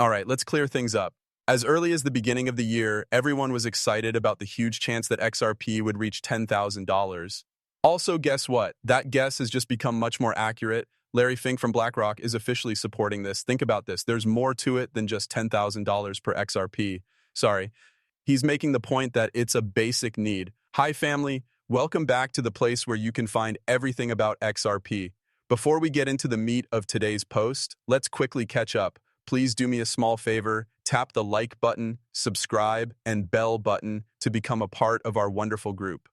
All right, let's clear things up. As early as the beginning of the year, everyone was excited about the huge chance that XRP would reach $10,000. Also, guess what? That guess has just become much more accurate. Larry Fink from BlackRock is officially supporting this. Think about this. There's more to it than just $10,000 per XRP. Sorry. He's making the point that it's a basic need. Hi, family. Welcome back to the place where you can find everything about XRP. Before we get into the meat of today's post, let's quickly catch up. Please do me a small favor, tap the like button, subscribe, and bell button to become a part of our wonderful group.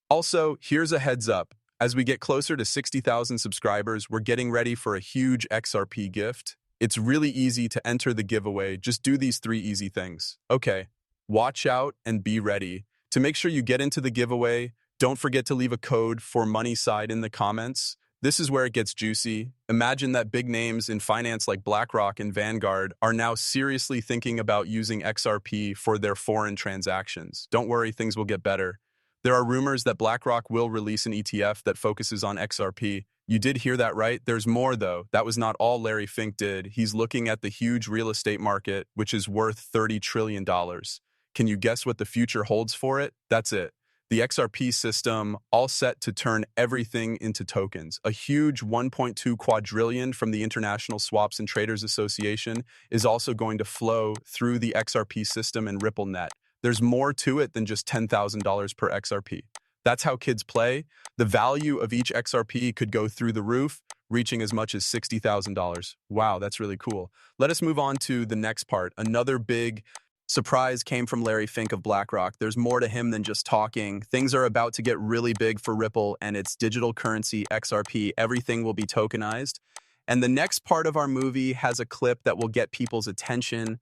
Also, here's a heads up. As we get closer to 60,000 subscribers, we're getting ready for a huge XRP gift. It's really easy to enter the giveaway. Just do these 3 easy things. Okay, watch out and be ready. To make sure you get into the giveaway, don't forget to leave a code for money side in the comments. This is where it gets juicy. Imagine that big names in finance like BlackRock and Vanguard are now seriously thinking about using XRP for their foreign transactions. Don't worry, things will get better. There are rumors that BlackRock will release an ETF that focuses on XRP. You did hear that right. There's more, though. That was not all Larry Fink did. He's looking at the huge real estate market, which is worth $30 trillion. Can you guess what the future holds for it? That's it. The XRP system, all set to turn everything into tokens. A huge 1.2 quadrillion from the International Swaps and Traders Association is also going to flow through the XRP system and Ripple net. There's more to it than just $10,000 per XRP. That's how kids play. The value of each XRP could go through the roof, reaching as much as $60,000. Wow, that's really cool. Let us move on to the next part. Another big surprise came from Larry Fink of BlackRock. There's more to him than just talking. Things are about to get really big for Ripple and its digital currency, XRP. Everything will be tokenized. And the next part of our movie has a clip that will get people's attention.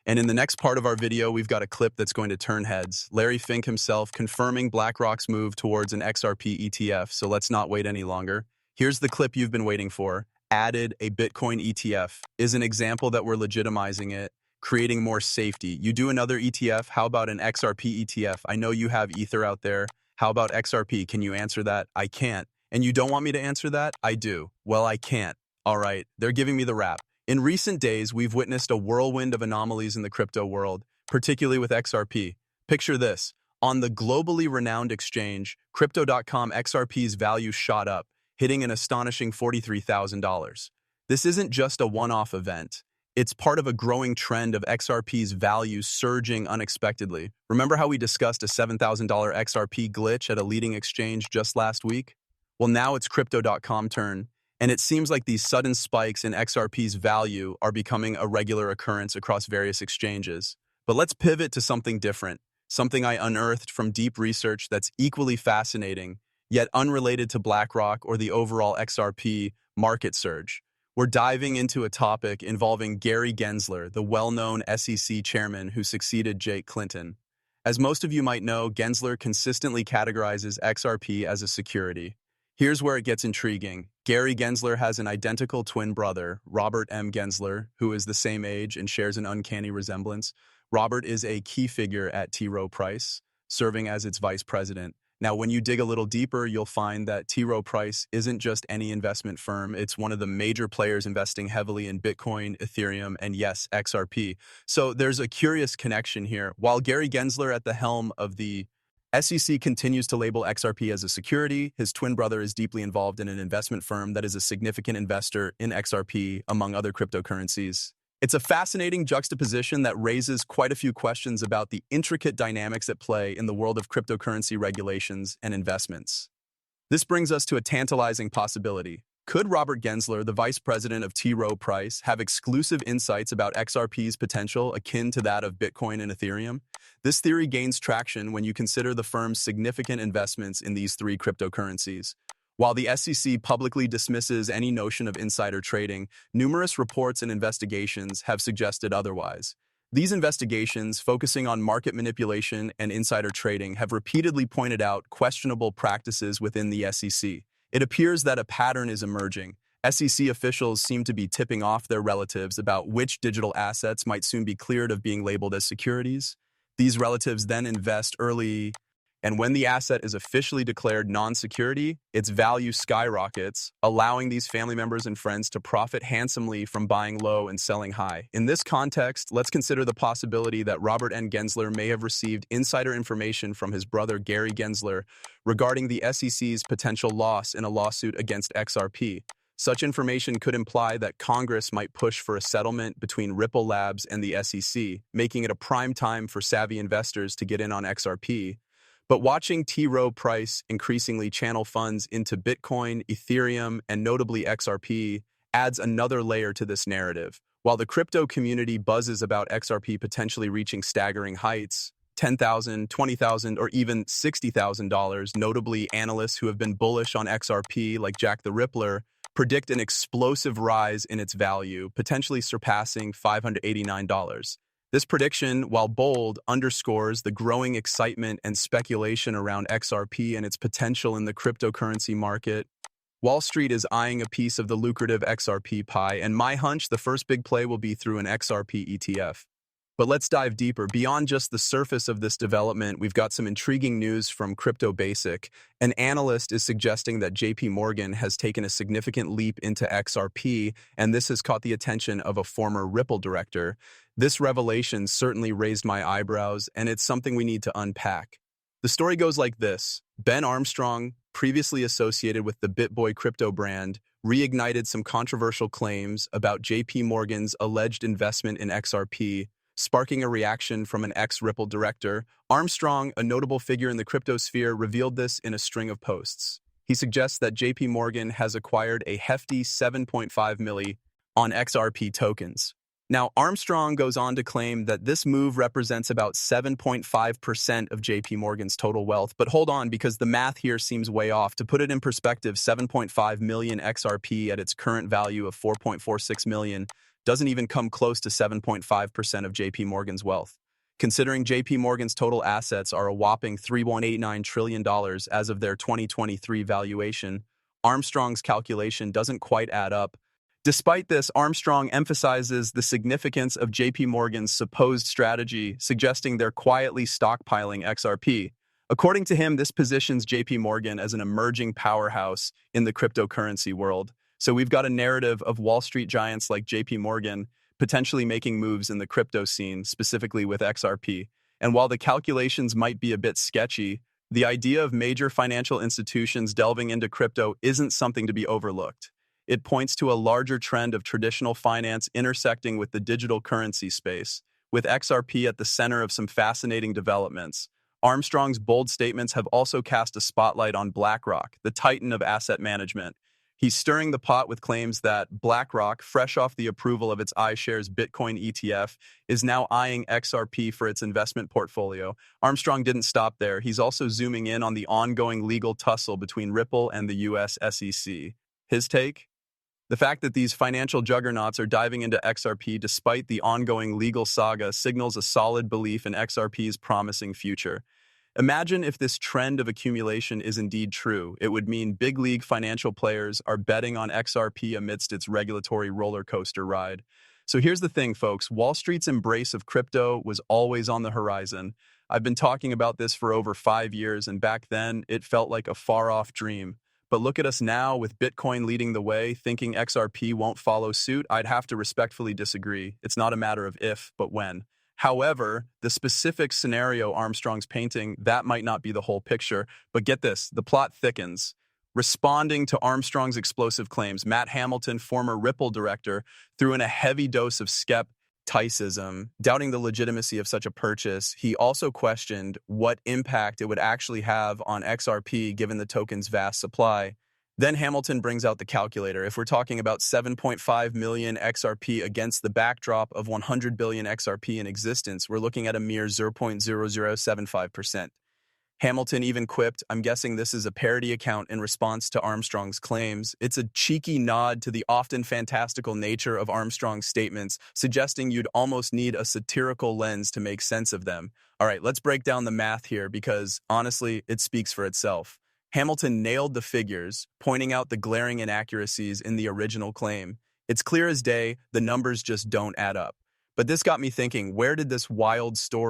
And in the next part of our video, we've got a clip that's going to turn heads. Larry Fink himself confirming BlackRock's move towards an XRP ETF. So let's not wait any longer. Here's the clip you've been waiting for. Added a Bitcoin ETF is an example that we're legitimizing it, creating more safety. You do another ETF, how about an XRP ETF? I know you have Ether out there. How about XRP? Can you answer that? I can't. And you don't want me to answer that? I do. Well, I can't. All right, they're giving me the rap. In recent days, we've witnessed a whirlwind of anomalies in the crypto world, particularly with XRP. Picture this. On the globally renowned exchange, crypto.com, XRP's value shot up, hitting an astonishing $43,000. This isn't just a one-off event. It's part of a growing trend of XRP's value surging unexpectedly. Remember how we discussed a $7,000 XRP glitch at a leading exchange just last week? Well, now it's crypto.com turn, and it seems like these sudden spikes in XRP's value are becoming a regular occurrence across various exchanges. But let's pivot to something different, something I unearthed from deep research that's equally fascinating, yet unrelated to BlackRock or the overall XRP market surge. We're diving into a topic involving Gary Gensler, the well-known SEC chairman who succeeded Jake Clinton. As most of you might know, Gensler consistently categorizes XRP as a security. Here's where it gets intriguing. Gary Gensler has an identical twin brother, Robert M. Gensler, who is the same age and shares an uncanny resemblance. Robert is a key figure at T. Rowe Price, serving as its vice president. Now, when you dig a little deeper, you'll find that T. Rowe Price isn't just any investment firm. It's one of the major players investing heavily in Bitcoin, Ethereum, and yes, XRP. So there's a curious connection here. While Gary Gensler at the helm of the SEC continues to label XRP as a security, his twin brother is deeply involved in an investment firm that is a significant investor in XRP, among other cryptocurrencies. It's a fascinating juxtaposition that raises quite a few questions about the intricate dynamics at play in the world of cryptocurrency regulations and investments. This brings us to a tantalizing possibility. Could Robert Gensler, the vice president of T. Rowe Price, have exclusive insights about XRP's potential akin to that of Bitcoin and Ethereum? This theory gains traction when you consider the firm's significant investments in these 3 cryptocurrencies. While the SEC publicly dismisses any notion of insider trading, numerous reports and investigations have suggested otherwise. These investigations, focusing on market manipulation and insider trading, have repeatedly pointed out questionable practices within the SEC. It appears that a pattern is emerging. SEC officials seem to be tipping off their relatives about which digital assets might soon be cleared of being labeled as securities. These relatives then invest early And when the asset is officially declared non-security, its value skyrockets, allowing these family members and friends to profit handsomely from buying low and selling high. In this context, let's consider the possibility that Robert N. Gensler may have received insider information from his brother Gary Gensler regarding the SEC's potential loss in a lawsuit against XRP. Such information could imply that Congress might push for a settlement between Ripple Labs and the SEC, making it a prime time for savvy investors to get in on XRP. But watching T. Rowe Price increasingly channel funds into Bitcoin, Ethereum, and notably XRP adds another layer to this narrative. While the crypto community buzzes about XRP potentially reaching staggering heights, $10,000, $20,000, or even $60,000, notably analysts who have been bullish on XRP like Jack the Rippler predict an explosive rise in its value, potentially surpassing $589. This prediction, while bold, underscores the growing excitement and speculation around XRP and its potential in the cryptocurrency market. Wall Street is eyeing a piece of the lucrative XRP pie, and my hunch, the first big play will be through an XRP ETF. But let's dive deeper. Beyond just the surface of this development, we've got some intriguing news from Crypto Basic. An analyst is suggesting that JP Morgan has taken a significant leap into XRP, and this has caught the attention of a former Ripple director. This revelation certainly raised my eyebrows, and it's something we need to unpack. The story goes like this. Ben Armstrong, previously associated with the BitBoy crypto brand, reignited some controversial claims about JP Morgan's alleged investment in XRP, sparking a reaction from an ex-Ripple director. Armstrong, a notable figure in the crypto sphere, revealed this in a string of posts. He suggests that JP Morgan has acquired a hefty 7.5 million on XRP tokens. Now, Armstrong goes on to claim that this move represents about 7.5% of JP Morgan's total wealth. But hold on, because the math here seems way off. To put it in perspective, 7.5 million XRP at its current value of 4.46 million doesn't even come close to 7.5% of JP Morgan's wealth. Considering JP Morgan's total assets are a whopping $3.89 trillion as of their 2023 valuation, Armstrong's calculation doesn't quite add up. Despite this, Armstrong emphasizes the significance of JP Morgan's supposed strategy, suggesting they're quietly stockpiling XRP. According to him, this positions JP Morgan as an emerging powerhouse in the cryptocurrency world. So we've got a narrative of Wall Street giants like JP Morgan potentially making moves in the crypto scene, specifically with XRP. And while the calculations might be a bit sketchy, the idea of major financial institutions delving into crypto isn't something to be overlooked. It points to a larger trend of traditional finance intersecting with the digital currency space, with XRP at the center of some fascinating developments. Armstrong's bold statements have also cast a spotlight on BlackRock, the titan of asset management. He's stirring the pot with claims that BlackRock, fresh off the approval of its iShares Bitcoin ETF, is now eyeing XRP for its investment portfolio. Armstrong didn't stop there. He's also zooming in on the ongoing legal tussle between Ripple and the US SEC. His take? The fact that these financial juggernauts are diving into XRP despite the ongoing legal saga signals a solid belief in XRP's promising future. Imagine if this trend of accumulation is indeed true. It would mean big league financial players are betting on XRP amidst its regulatory roller coaster ride. So here's the thing, folks. Wall Street's embrace of crypto was always on the horizon. I've been talking about this for over 5 years, and back then, it felt like a far-off dream. But look at us now, with Bitcoin leading the way, thinking XRP won't follow suit. I'd have to respectfully disagree. It's not a matter of if, but when. However, the specific scenario Armstrong's painting, that might not be the whole picture. But get this, the plot thickens. Responding to Armstrong's explosive claims, Matt Hamilton, former Ripple director, threw in a heavy dose of skepticism, doubting the legitimacy of such a purchase. He also questioned what impact it would actually have on XRP given the token's vast supply. Then Hamilton brings out the calculator. If we're talking about 7.5 million XRP against the backdrop of 100 billion XRP in existence, we're looking at a mere 0.0075%. Hamilton even quipped, "I'm guessing this is a parody account in response to Armstrong's claims." It's a cheeky nod to the often fantastical nature of Armstrong's statements, suggesting you'd almost need a satirical lens to make sense of them. All right, let's break down the math here because, honestly, it speaks for itself. Hamilton nailed the figures, pointing out the glaring inaccuracies in the original claim. It's clear as day, the numbers just don't add up. But this got me thinking, where did this wild story